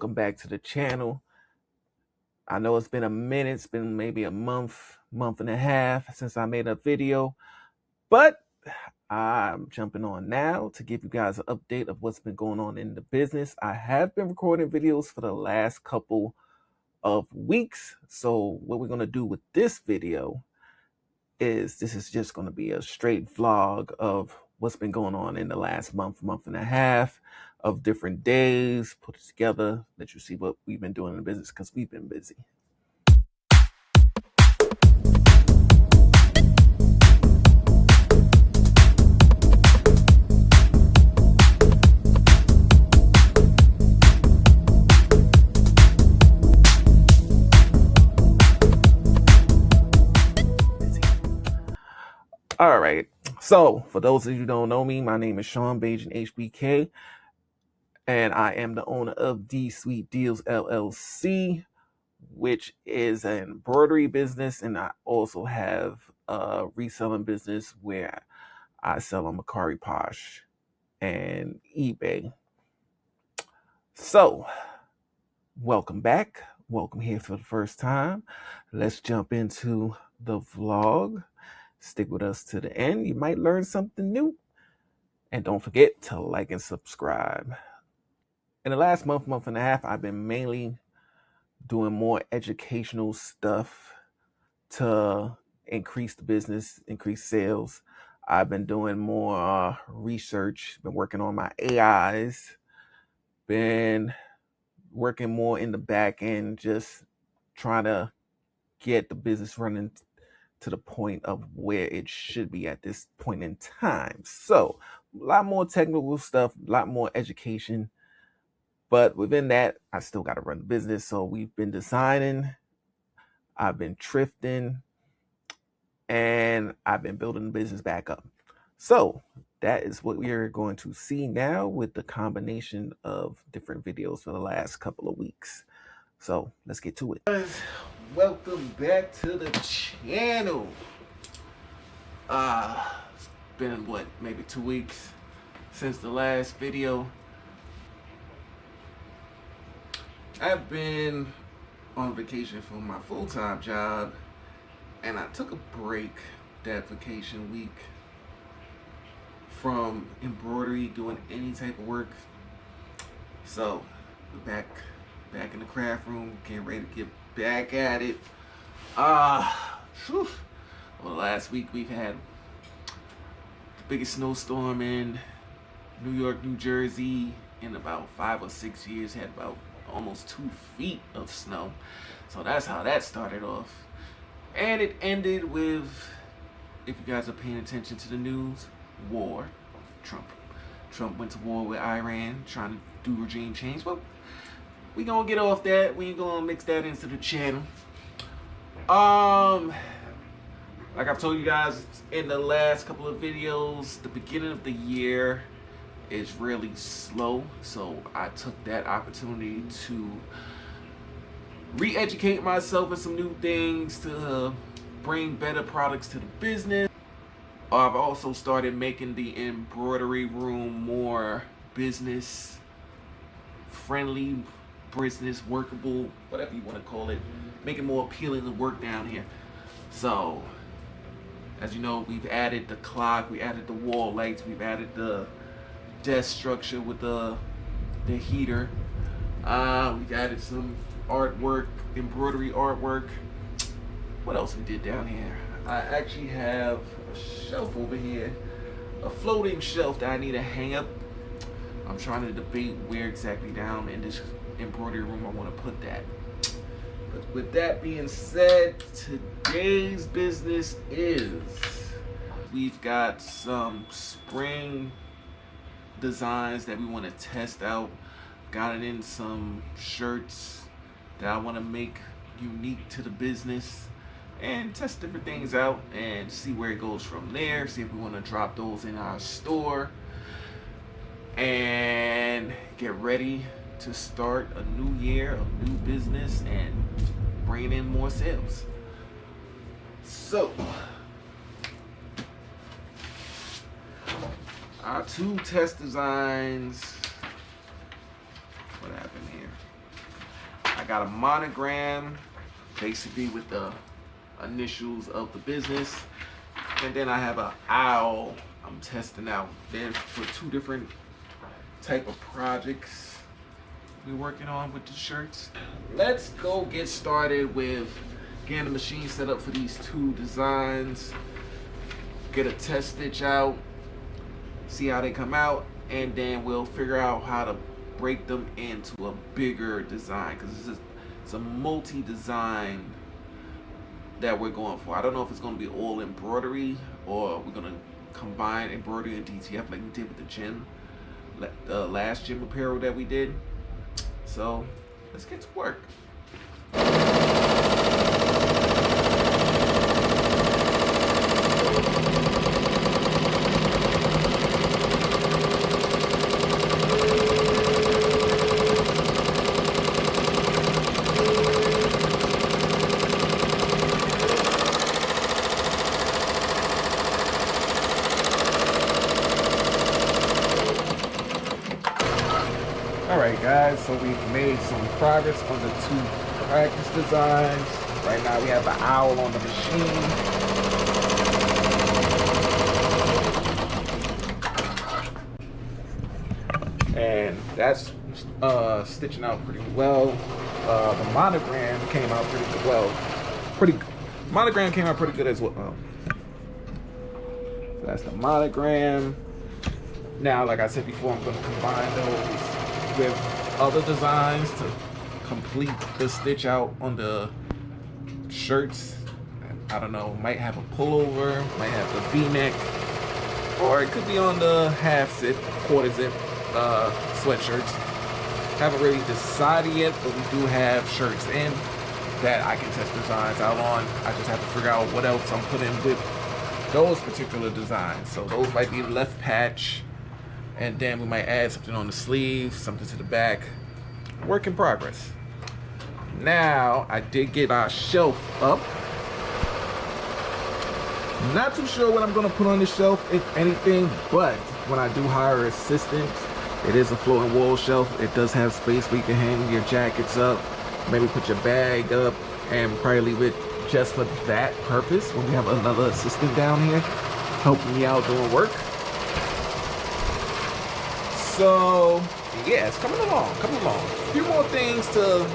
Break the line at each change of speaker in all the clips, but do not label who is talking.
Welcome back to the channel. I know it's been a minute. It's been maybe a month and a half since I made a video, but I'm jumping on now to give you guys an update of what's been going on in the business. I have been recording videos for the last couple of weeks. So what we're going to do with this video is this is just going to be a straight vlog of what's been going on in the last month and a half of different days, put it together, let you see what we've been doing in the business because we've been busy. All right. So for those of you who don't know me, my name is Sean Bajan HBK, and I am the owner of D Sweet Deals LLC, which is an embroidery business, and I also have a reselling business where I sell on Mercari Posh and eBay. So, welcome back. Welcome here for the first time. Let's jump into the vlog. Stick with us to the end. You might learn something new. And don't forget to like and subscribe. In the last month and a half, I've been mainly doing more educational stuff to increase the business, increase sales. I've been doing more research, been working on my AIs, been working more in the back end, just trying to get the business running to the point of where it should be at this point in time. So a lot more technical stuff, a lot more education. But within that, I still got to run the business. So we've been designing, I've been thrifting, and I've been building the business back up. So that is what we are going to see now with the combination of different videos for the last couple of weeks. So let's get to it. Welcome back to the channel. It's been what, maybe 2 weeks since the last video. I've been on vacation for my full-time job, and I took a break that vacation week from embroidery, doing any type of work. So we're back in the craft room, getting ready to get back at it. Well, last week we've had the biggest snowstorm in New York, New Jersey in about 5 or 6 years. Had about almost 2 feet of snow. So that's how that started off. And it ended with, if you guys are paying attention to the news, war. Trump went to war with Iran, trying to do regime change. Well, we gonna get off that. We ain't gonna mix that into the channel. Like I've told you guys in the last couple of videos, the beginning of the year is really slow. So I took that opportunity to re-educate myself in some new things, to bring better products to the business. I've also started making the embroidery room more business friendly, business workable, whatever you want to call it. Make it more appealing to work down here. So, as you know, we've added the clock, we added the wall lights, we've added the desk structure with the heater. We've added some artwork, embroidery artwork. What else we did down here? I actually have a shelf over here, a floating shelf that I need to hang up. I'm trying to debate where exactly down in this embroidery room I want to put that. But with that being said, today's business is, we've got some spring designs that we want to test out. Got it in some shirts that I want to make unique to the business and test different things out and see where it goes from there. See if we want to drop those in our store and get ready to start a new year of new business and bringing in more sales. So our 2 test designs. What happened here? got a monogram, basically with the initials of the business. And then I have an owl I'm testing out. Then for 2 different type of projects we're working on with the shirts. Let's go get started with getting the machine set up for these 2 designs. Get a test stitch out, see how they come out, and then we'll figure out how to break them into a bigger design, because it's a multi-design that we're going for. I don't know if it's going to be all embroidery or we're going to combine embroidery and DTF like we did with the gym, the last gym apparel that we did. So let's get to work. Alright guys, so we've made some progress on the 2 practice designs. Right now we have the owl on the machine. And that's stitching out pretty well. The monogram came out pretty well. Monogram came out pretty good as well. So that's the monogram. Now, like I said before, I'm going to combine those with other designs to complete the stitch out on the shirts. I don't know, might have a pullover, might have the V-neck, or it could be on the half zip, quarter zip sweatshirts. Haven't really decided yet, but we do have shirts in that I can test designs out on. I just have to figure out what else I'm putting with those particular designs. So those might be left patch, and then we might add something on the sleeve, something to the back. Work in progress. Now, I did get our shelf up. Not too sure what I'm gonna put on the shelf, if anything, but when I do hire assistants, it is a floating wall shelf. It does have space where you can hang your jackets up, maybe put your bag up, and probably leave it just for that purpose when we have another assistant down here helping me out doing work. So yeah, it's coming along, A few more things to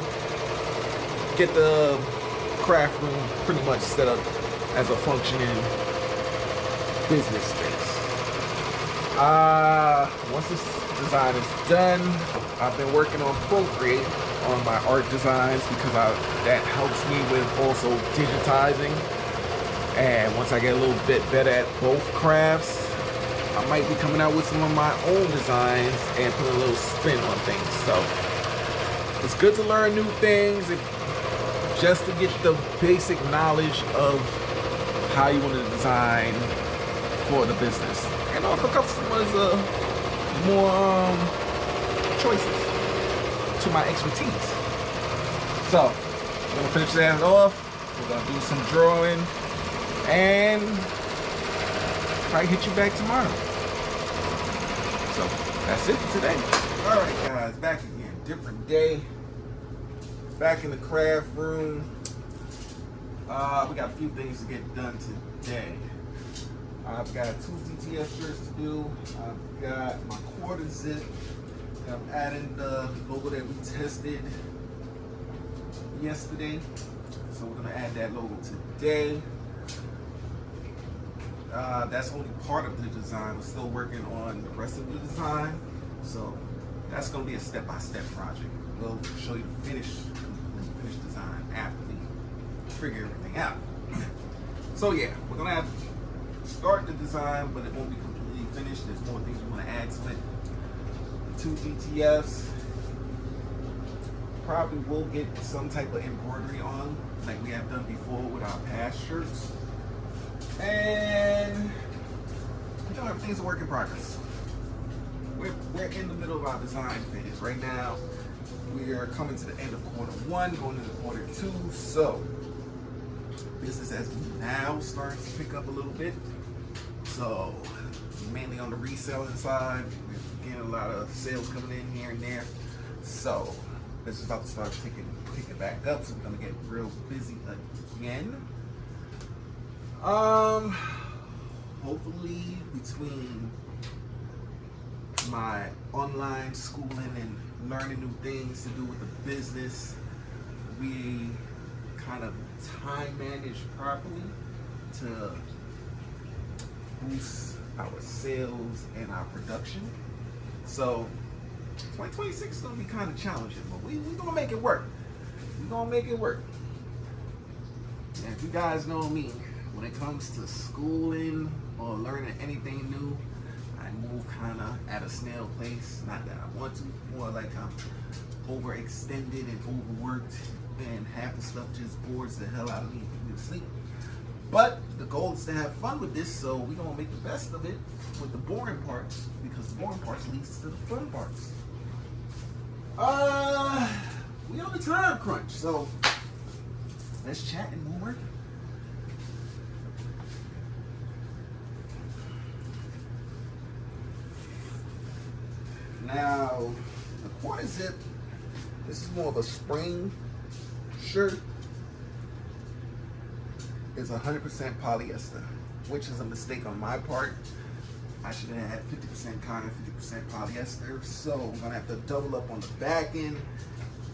get the craft room pretty much set up as a functioning business space. Once this design is done, I've been working on Procreate on my art designs because that helps me with also digitizing. And once I get a little bit better at both crafts, I might be coming out with some of my own designs and put a little spin on things. So it's good to learn new things, just to get the basic knowledge of how you want to design for the business, and offer customers more choices to my expertise. So I'm gonna finish that off. We're gonna do some drawing and probably hit you back tomorrow. So that's it for today. All right, guys, back again. Different day. Back in the craft room. We got a few things to get done today. I've got 2 DTF shirts to do. I've got my quarter zip. I'm adding the logo that we tested yesterday. So we're gonna add that logo today. That's only part of the design. We're still working on the rest of the design. So that's gonna be a step-by-step project. We'll show you the finished design after we figure everything out. So yeah, we're gonna have to start the design, but it won't be completely finished. There's more things we wanna add to it. 2 DTFs. Probably will get some type of embroidery on, like we have done before with our past shirts. And you know, everything's a work in progress. We're in the middle of our design phase right now. We are coming to the end of Q1, going into Q2. So business as now starts to pick up a little bit. So mainly on the reselling side, we're getting a lot of sales coming in here and there. So This is about to start picking back up, so we're gonna get real busy again. Hopefully between my online schooling and learning new things to do with the business, we kind of time manage properly to boost our sales and our production. So 2026 is gonna be kind of challenging, but we're gonna make it work. We're gonna make it work. And if you guys know me, when it comes to schooling or learning anything new, I move kind of at a snail pace. Not that I want to, more like I'm overextended and overworked, and half the stuff just bores the hell out of me and put me to sleep. But the goal is to have fun with this, so we're gonna make the best of it with the boring parts, because the boring parts leads to the fun parts. We on the time crunch, so let's chat and we'll work. Now, the quarter zip, this is more of a spring shirt. It's 100% polyester, which is a mistake on my part. I should have had 50% cotton, 50% polyester. So we're gonna have to double up on the back end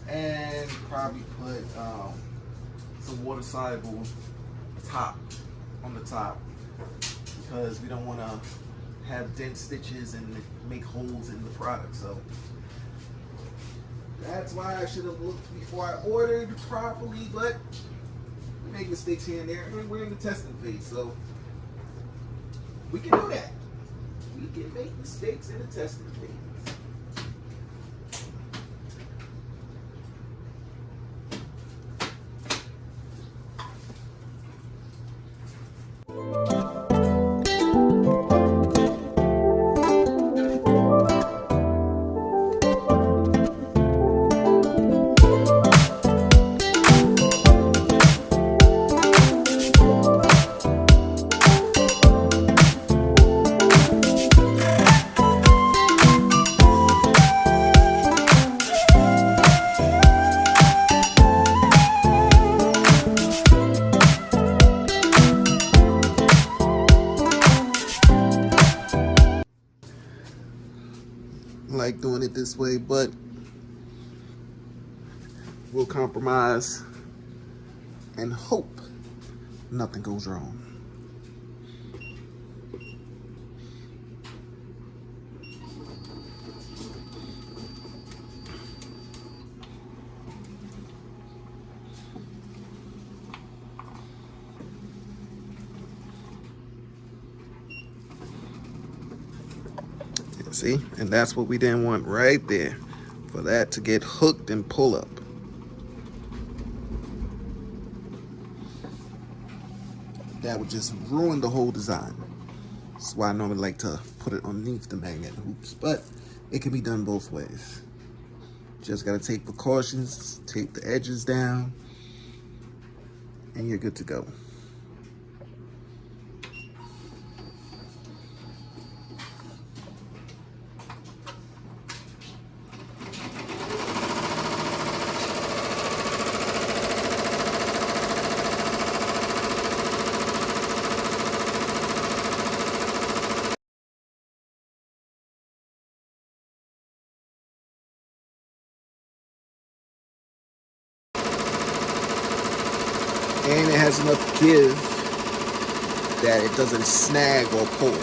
and probably put some water soluble top on the top, because we don't want to have dent stitches and make holes in the product. So that's why I should have looked before I ordered properly, but we make mistakes here and there. We're in the testing phase, so we can do that. We can make mistakes in the testing phase. Like doing it this way, but we'll compromise and hope nothing goes wrong. See, and that's what we didn't want right there, for that to get hooked and pull up. That would just ruin the whole design. That's why I normally like to put it underneath the magnet hoops, but it can be done both ways. Just gotta take precautions, tape the edges down, and you're good to go. And it has enough give that it doesn't snag or pull.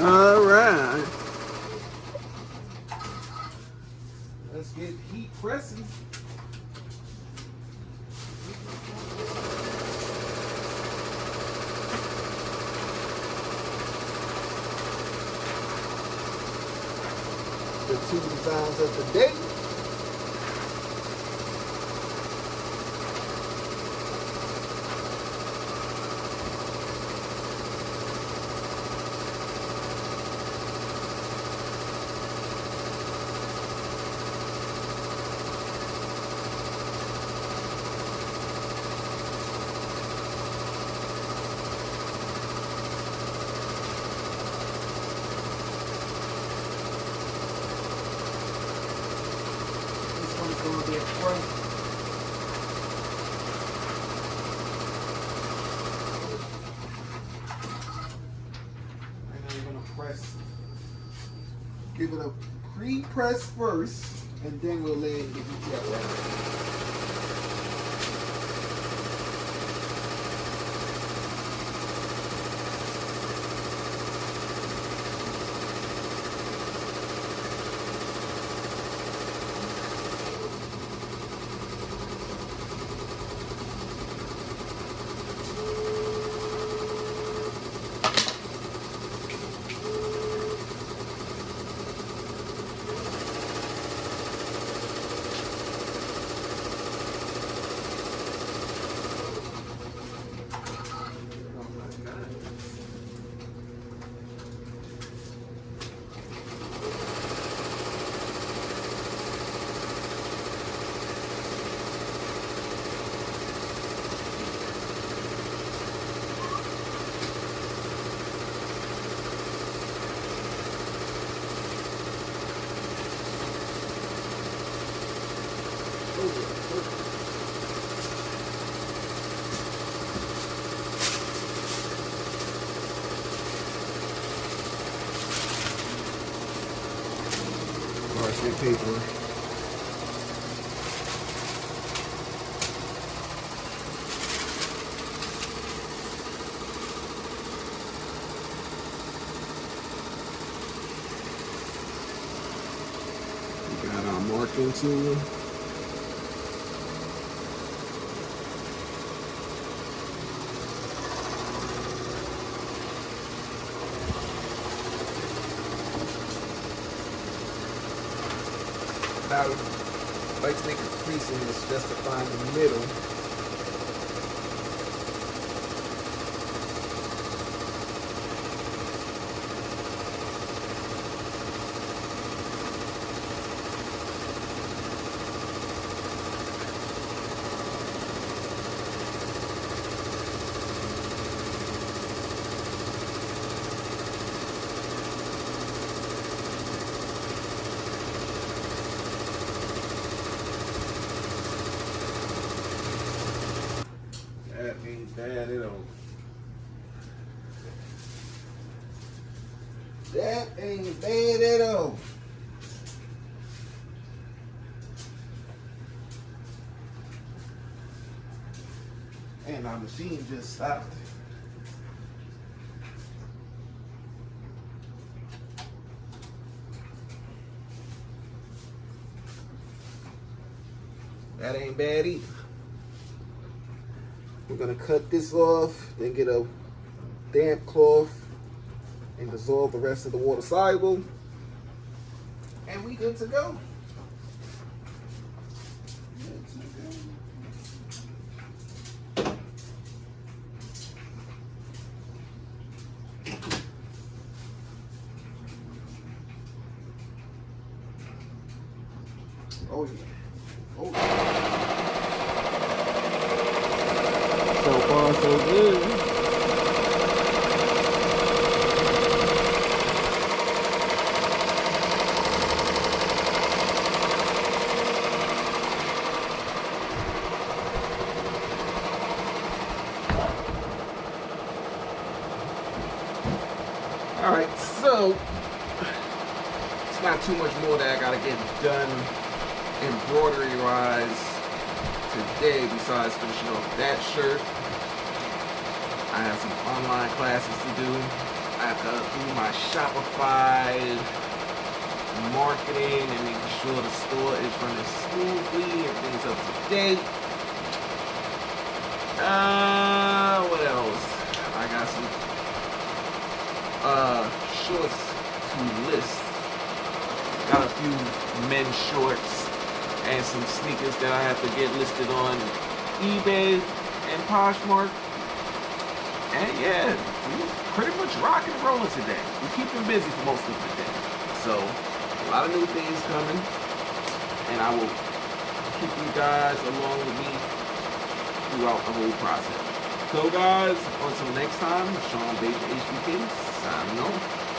All right. Let's get heat pressing. The two designs of the day. here first. And then we're gonna press, give it a pre-press first, and then we'll lay the detail right. Parchment paper. We got our marking tool. I like to make a crease in this just to find the middle. That ain't bad at all. That ain't bad at all. And our machine just stopped. That ain't bad either. We're gonna cut this off, then get a damp cloth and dissolve the rest of the water soluble, and we good to go. Oh yeah. Oh yeah. So far, so good. All right, so it's not too much more that I gotta get done embroidery-wise today besides finishing off that shirt. I have some online classes to do. I have to do my Shopify marketing and making sure the store is running smoothly, everything's up to date. What else? I got some shorts to list. Got a few men's shorts and some sneakers that I have to get listed on eBay and Poshmark. And yeah, we pretty much rocking and rolling today. We're keeping busy for most of the day. So, a lot of new things coming. And I will keep you guys along with me throughout the whole process. So guys, until next time, Sean Baker HBK, signing off.